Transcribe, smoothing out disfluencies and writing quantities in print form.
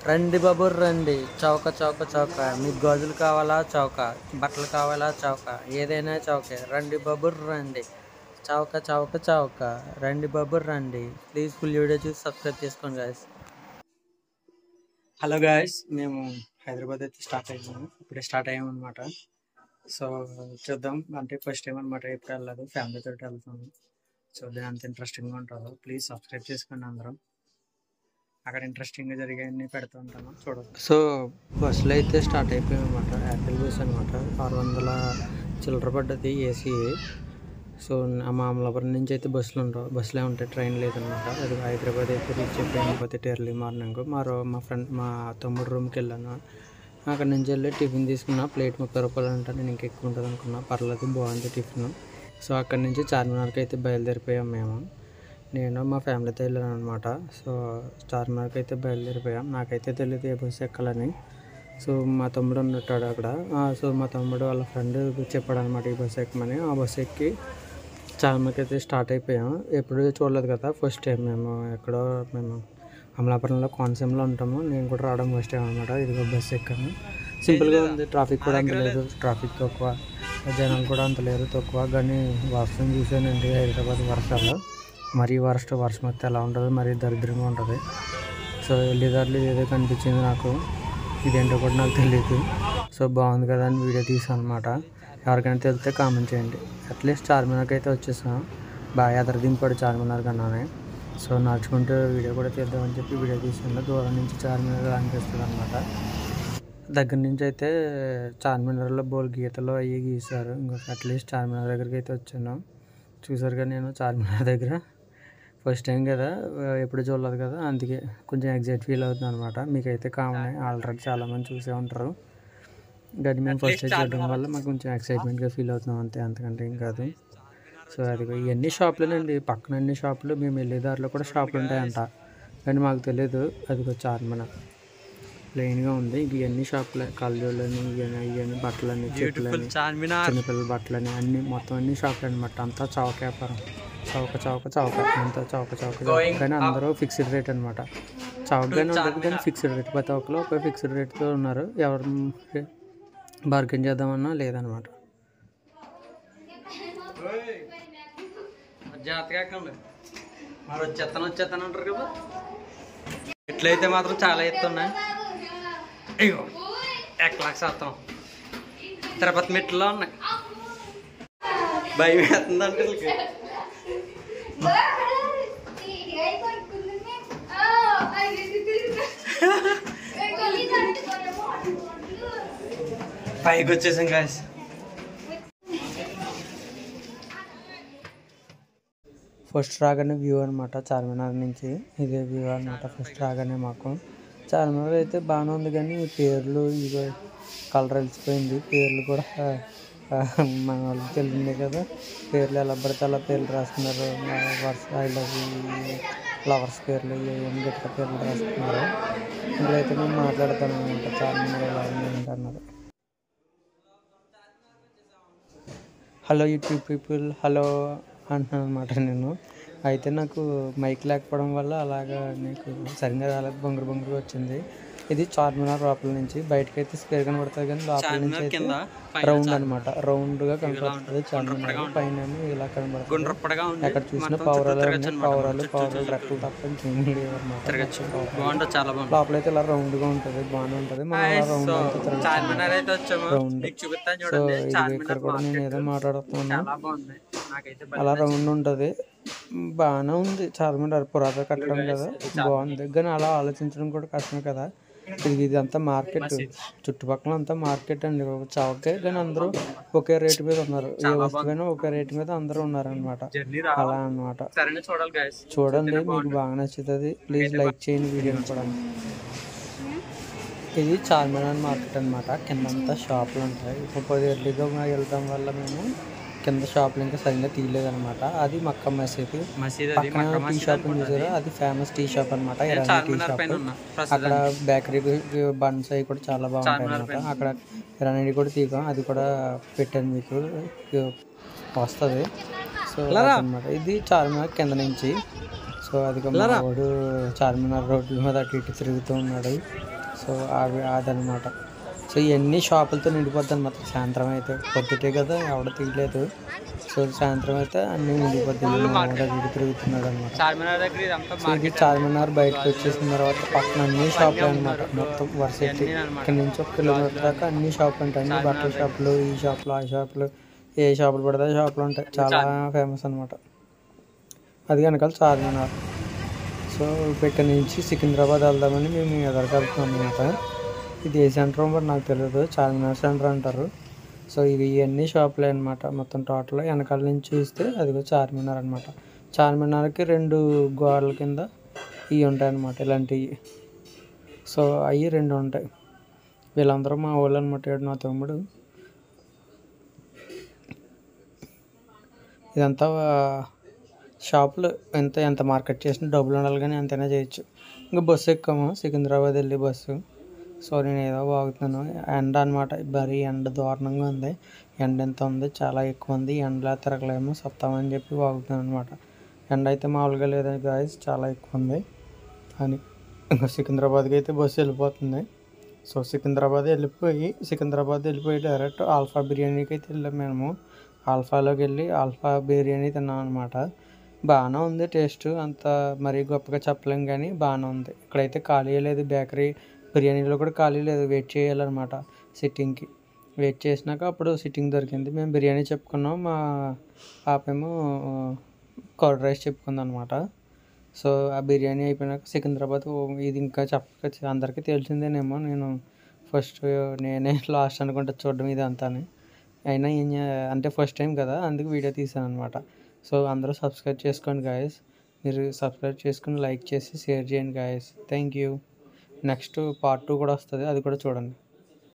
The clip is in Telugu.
రండి బాబు రండి, చౌక చౌక చౌక. మీకు గాజులు కావాలా చౌక, బట్టలు కావాలా చౌక, ఏదైనా చౌకే. రండి బాబు రండి, చౌక చౌక చౌక. రండి బాబు రండి. ప్లీజ్ ఫుల్ వీడియో చూసి సబ్స్క్రైబ్ చేసుకోండి గాయస్. హలో గాయస్, మేము హైదరాబాద్ అయితే స్టార్ట్ అయ్యాము. ఇప్పుడే స్టార్ట్ అయ్యాము అనమాట. సో చూద్దాం, అంటే ఫస్ట్ టైం అనమాట, ఎప్పుడు వెళ్ళలేదు, ఫ్యామిలీతో వెళ్తాము. చూద్దాం ఎంత ఇంట్రెస్టింగ్గా ఉంటుందో. ప్లీజ్ సబ్స్క్రైబ్ చేసుకోండి అందరం. అక్కడ ఇంట్రెస్టింగ్గా జరిగాయన్నీ పెడుతూ ఉంటాను, చూడండి. సో బస్సులో అయితే స్టార్ట్ అయిపోయాం అనమాట. యాపిల్ బస్ అనమాట, 600 చిల్లర పడ్డది ఏసీ. సో మా అమలాపురం నుంచి అయితే బస్సులే ఉంటాయి, ట్రైన్ లేదనమాట. అది హైదరాబాద్ అయితే రీచ్ అయిపోయాను పోతే ఎర్లీ మార్నింగ్. మా తమ్ముడు రూమ్కి వెళ్ళాను. అక్కడ నుంచి వెళ్ళి టిఫిన్ తీసుకున్నా. ప్లేట్ 30 రూపాయలు అంటే నేను ఇంకా ఎక్కువ ఉంటుంది అనుకున్నా. పర్లేదు, బాగుంది టిఫిన్. సో అక్కడి నుంచి చార్మినార్కి అయితే బయలుదేరిపోయాం మేము. నేను మా ఫ్యామిలీతో వెళ్ళాను అనమాట. సో చార్మినార్కి అయితే బయలుదేరిపోయాం. నాకైతే తెలియదు ఏ బస్సు ఎక్కాలని. సో మా తమ్ముడు ఉంటాడు అక్కడ. సో మా తమ్ముడు వాళ్ళ ఫ్రెండ్ చెప్పాడు అనమాట ఈ బస్సు ఎక్కమని. ఆ బస్సు ఎక్కి చార్మినార్కి అయితే స్టార్ట్ అయిపోయాం. ఎప్పుడు చూడలేదు కదా, ఫస్ట్ టైం. మేము అమలాపురంలో కోనసీమలో ఉంటాము. నేను కూడా రావడం ఫస్ట్ టైం అనమాట. ఇదిగో బస్సు ఎక్కాను. సింపుల్గా ఉంది, ట్రాఫిక్ కూడా అంత లేదు, ట్రాఫిక్ తక్కువ, జనాలు కూడా అంత లేరు, తక్కువ. కానీ వర్షం చూసానండి, హైదరాబాద్ వర్షాలు మరీ వర్షం వస్తే ఎలా ఉంటుంది, మరీ దరిద్రంగా ఉంటుంది. సో వెళ్ళేదారులు ఏదో కనిపించింది నాకు, ఇదేంటో కూడా నాకు తెలియదు. సో బాగుంది కదా అని వీడియో తీసాను అనమాట. ఎవరికైనా తెలిస్తే కామెంట్ చేయండి. అట్లీస్ట్ చార్మినార్కి అయితే వచ్చేసాం. బాగా ఎదర దింపాడు చార్మినార్ కన్నానే. సో నడుచుకుంటూ వీడియో కూడా తీద్దామని చెప్పి వీడియో తీసాను. దూరం నుంచి చార్మినార్ అనిపిస్తుంది అనమాట. దగ్గర నుంచి అయితే చార్మినార్లో బోల్ గీతలు అవి గీశారు. ఇంకొక అట్లీస్ట్ చార్మినార్ దగ్గరికి అయితే వచ్చాను. చూసారుగా, నేను చార్మినార్ దగ్గర ఫస్ట్ టైం కదా, ఎప్పుడు చూడలేదు కదా, అందుకే కొంచెం ఎగ్జైట్ ఫీల్ అవుతుంది అనమాట. మీకైతే కామన్, ఆల్రెడీ చాలామంది చూసే ఉంటారు. కానీ మేము ఫస్ట్ టైం చూడడం వల్ల మాకు కొంచెం ఎక్సైట్మెంట్గా ఫీల్ అవుతున్నాం అంతే, అంతకంటే ఏం కాదు. సో అది ఇవన్నీ షాపులేనండి, పక్కన అన్ని షాపులు. మేము వెళ్ళే దారిలో కూడా షాపులు ఉంటాయంట, కానీ మాకు తెలియదు. అదిగో చార్మినార్ ప్లెయిన్గా ఉంది. ఇంక ఇవన్నీ షాపులే, కళ్ళజోళ్ళని, ఇవన్నీ బట్టలని, చెట్లని, చిన్నపిల్లల బట్టలని, అన్ని మొత్తం అన్ని షాపులు అనమాట. అంతా చౌక వ్యాపారం, చౌక అంతా చౌక. కానీ అందరూ ఫిక్స్డ్ రేట్ అనమాట. చౌకగానే ఉంటుంది కానీ ఫిక్స్డ్ రేట్. ప్రతి ఒక్కరు ఒక ఫిక్స్డ్ రేట్తో ఉన్నారు. ఎవరు బార్గెన్ చేద్దామన్నా లేదనమాట. జాతకాకండి మరి వచ్చేస్తాను అంటారు కదా. ఎట్లయితే మాత్రం చాలా ఎత్తున్నాయి. అయ్యో ఎక్కలేకపోతున్నాం. తిరుపతి మెట్లలో ఉన్నాయి. భయం వేస్తుందంటే పైకి వచ్చేసాం గాయస్. ఫస్ట్ రాగానే వ్యూ అనమాట చార్మినార్ నుంచి. ఇదే వ్యూ అనమాట ఫస్ట్ రాగానే మాకు. చార్మినార్ అయితే బాగానే ఉంది, కానీ పేర్లు ఇవి కలర్ వెలిసిపోయింది. పేర్లు కూడా మన వాళ్ళకి తెలిసిందే కదా, పేర్లు ఎలా పడితే అలా పేర్లు రాస్తున్నారు. ఐ లవ్ ఫ్లవర్స్ పేర్లు, ఏం గట్టిగా పేర్లు రాస్తున్నారు. ఇందులో అయితే మేము మాట్లాడతాను అనమాట, చార్మినార్ ఎలా ఉంది ఏంటన్నది. హలో యూట్యూబ్ పీపుల్, హలో అంటున్నాను అనమాట నేను. అయితే నాకు మైక్ లేకపోవడం వల్ల అలాగా నీకు సరిగ్గా రాలేదు, బొంగురు వచ్చింది. ఇది చార్మినార్ లోపల నుంచి. బయటకు అయితే స్క్వేర్ కనబడుతుంది, కానీ లోపల నుంచి అయితే రౌండ్ అనమాట, రౌండ్గా కనబడుతుంది చార్మినార్. పైన ఇలా కనబడుతుంది. ఎక్కడ చూసినా పౌరాలు రెక్కలు తప్ప ఇంకేం లేవు అనమాట. లోపల అయితే ఇలా రౌండ్గా ఉంటుంది, బాగానే ఉంటుంది. మనం రౌండ్ సో ఇక్కడ కూడా నేను ఏదో మాట్లాడుతున్నాను. అలా రౌండ్ ఉంటుంది, బాగానే ఉంది చార్మినార్. పురాతన కట్టడం కదా, బాగుంది. కానీ అలా ఆలోచించడం కూడా కష్టమే కదా. ఇదంతా మార్కెట్, చుట్టుపక్కల అంతా మార్కెట్ అండి, చౌకే. కానీ అందరూ ఒకే రేటు మీద ఉన్నారు, ఏ వస్తువైనా ఒకే రేటు మీద అందరూ ఉన్నారనమాట. అలా అనమాట. చూడండి, మీకు బాగా నచ్చుతుంది. ప్లీజ్ లైక్ చేయండి వీడియోని కూడా. ఇది చార్మినార్ మార్కెట్ అనమాట. కిందంతా షాపులు ఉంటాయి. ఇప్పుడు ఎర్లీగా వెళ్తాం వల్ల మేము కింద షాపులు ఇంకా సరిగ్గా తీయలేదనమాట. అది మక్కా మసీద్ పక్కన టీ షాప్ చూసారా, అది ఫేమస్ టీ షాప్ అనమాట, ఇరానీ టీ షాప్. అక్కడ బేకరీ బన్స్ అవి కూడా చాలా బాగుంటాయి అనమాట. అక్కడ ఇరానీ కూడా తీగాం, అది కూడా పెట్టాను, మీకు వస్తుంది. సో అనమాట ఇది చార్మినార్ కింద నుంచి. సో అది వాడు చార్మినార్ రోడ్ల మీద అటు ఇటు తిరుగుతూ ఉన్నాడు. సో అవి అదనమాట. సో ఇవన్నీ షాపులతో నిండిపోద్ది అనమాట సాయంత్రం అయితే. పొద్దుటే కదా ఎవడ తీయలేదు. సో సాయంత్రం అయితే అన్నీ నిండిపోద్ది. వీడు తిరుగుతున్నాడు అనమాట. సో ఇది చార్మినార్ బయటకు వచ్చేసిన తర్వాత పక్కన అన్ని షాపులు అనమాట. మొత్తం వరుస ఇక్కడ నుంచి 1 కిలోమీటర్ దాకా అన్ని షాపులు ఉంటాయి. అన్ని బట్టల షాపులు, ఈ షాపులు, ఆ షాపులు, ఏ షాపులు పడితే ఆ షాపులు ఉంటాయి. చాలా ఫేమస్ అనమాట. అది వెనకాల చార్మినార్. సో ఇక్కడ నుంచి సికింద్రాబాద్ వెళ్దామని మేము ఎదురుకు వెళ్తున్నాం అనమాట. ఇది ఏ సెంటర్ మరి నాకు తెలియదు. చార్మినార్ సెంటర్ అంటారు. సో ఇవి ఇవన్నీ షాపులే అనమాట. మొత్తం టోటల్ వెనకాల నుంచి చూస్తే అదిగో చార్మినార్ అనమాట. చార్మినార్కి 2 గోడల కింద ఇవి ఉంటాయి అన్నమాట, ఇలాంటివి. సో అవి 2 ఉంటాయి. వీళ్ళందరూ మా వాళ్ళు అనమాట. నా తమ్ముడు. ఇదంతా షాపులు. ఎంత మార్కెట్ చేసినా డబ్బులు ఉండాలి కానీ ఎంతైనా చేయొచ్చు. ఇంకా బస్సు ఎక్కాము, సికింద్రాబాద్ వెళ్ళి బస్సు. సో నేను ఏదో వాగుతున్నాను. ఎండ అనమాట. మరీ ఎండ దారుణంగా ఉంది. ఎండ ఎంత ఉంది, చాలా ఎక్కువ ఉంది. ఎండలా తిరగలేము, సత్తామని చెప్పి వాగుతున్నాను అనమాట. ఎండ అయితే మామూలుగా లేదు గాయస్, చాలా ఎక్కువ ఉంది అని. ఇంకా సికింద్రాబాద్కి అయితే బస్సు వెళ్ళిపోతుంది. సో సికింద్రాబాద్ వెళ్ళిపోయి డైరెక్ట్ ఆల్ఫా బిర్యానీకి అయితే వెళ్ళాం మేము. ఆల్ఫాలోకి వెళ్ళి ఆల్ఫా బిర్యానీ తిన్నాం అనమాట. బాగానే ఉంది టేస్ట్. అంత మరీ గొప్పగా చెప్పలేం కానీ బాగానే ఉంది. ఇక్కడైతే ఖాళీ లేదు. బేకరీ బిర్యానీలో కూడా ఖాళీ లేదు. వెయిట్ చేయాలన్నమాట సిట్టింగ్కి. వెయిట్ చేసినాక అప్పుడు సిట్టింగ్ దొరికింది. మేము బిర్యానీ చెప్పుకున్నాం. మా పాపేమో కర్డ్ రైస్ చెప్పుకుంది అనమాట. సో ఆ బిర్యానీ అయిపోయినాక సికింద్రాబాద్ ఇది ఇంకా చెప్పక అందరికీ తెలిసిందేనేమో. నేను ఫస్ట్ నేనే లాస్ట్ అనుకుంటా చూడడం ఇదంతా. అయినా అంటే ఫస్ట్ టైం కదా, అందుకు వీడియో తీసాను అనమాట. సో అందరూ సబ్స్క్రైబ్ చేసుకోండి గాయస్. మీరు సబ్స్క్రైబ్ చేసుకుని లైక్ చేసి షేర్ చేయండి guys. Thank you. Next part 2 కూడా వస్తుంది, అది కూడా చూడండి.